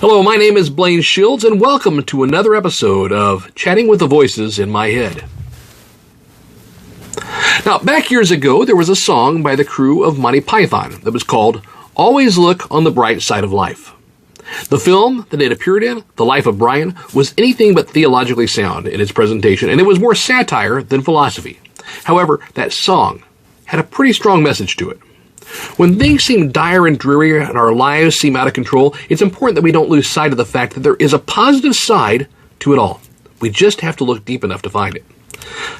Hello, my name is Blaine Shields, and welcome to another episode of Chatting with the Voices in My Head. Now, back years ago, there was a song by the crew of Monty Python that was called Always Look on the Bright Side of Life. The film that it appeared in, The Life of Brian, was anything but theologically sound in its presentation, and it was more satire than philosophy. However, that song had a pretty strong message to it. When things seem dire and dreary and our lives seem out of control, it's important that we don't lose sight of the fact that there is a positive side to it all. We just have to look deep enough to find it.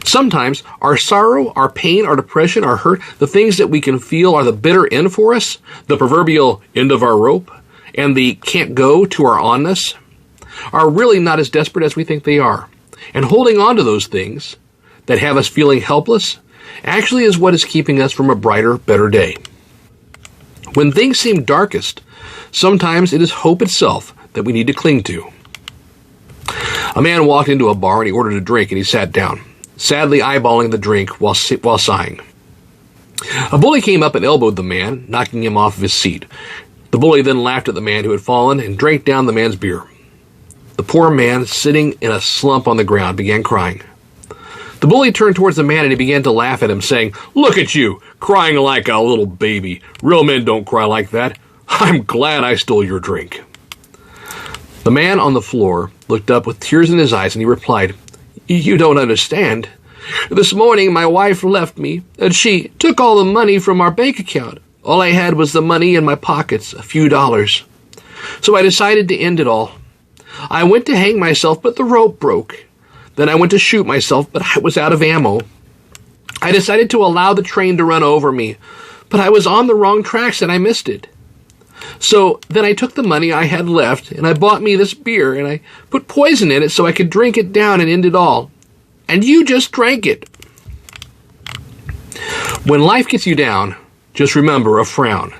Sometimes our sorrow, our pain, our depression, our hurt, the things that we can feel are the bitter end for us, the proverbial end of our rope, and the can't go to our onness, are really not as desperate as we think they are. And holding on to those things that have us feeling helpless actually is what is keeping us from a brighter, better day. When things seem darkest, sometimes it is hope itself that we need to cling to. A man walked into a bar and he ordered a drink and he sat down, sadly eyeballing the drink while sighing. A bully came up and elbowed the man, knocking him off of his seat. The bully then laughed at the man who had fallen and drank down the man's beer. The poor man, sitting in a slump on the ground, began crying. The bully turned towards the man and he began to laugh at him, saying, "Look at you, crying like a little baby. Real men don't cry like that. I'm glad I stole your drink." The man on the floor looked up with tears in his eyes and he replied, "You don't understand. This morning my wife left me and she took all the money from our bank account. All I had was the money in my pockets, a few dollars. So I decided to end it all. I went to hang myself, but the rope broke. Then I went to shoot myself, but I was out of ammo. I decided to allow the train to run over me, but I was on the wrong tracks and I missed it. So then I took the money I had left and I bought me this beer and I put poison in it so I could drink it down and end it all. And you just drank it." When life gets you down, just remember a frown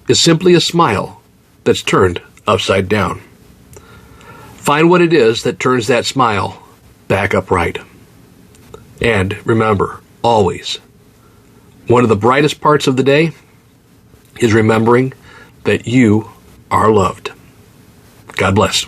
is simply a smile that's turned upside down. Find what it is that turns that smile back upright. And remember, always, one of the brightest parts of the day is remembering that you are loved. God bless.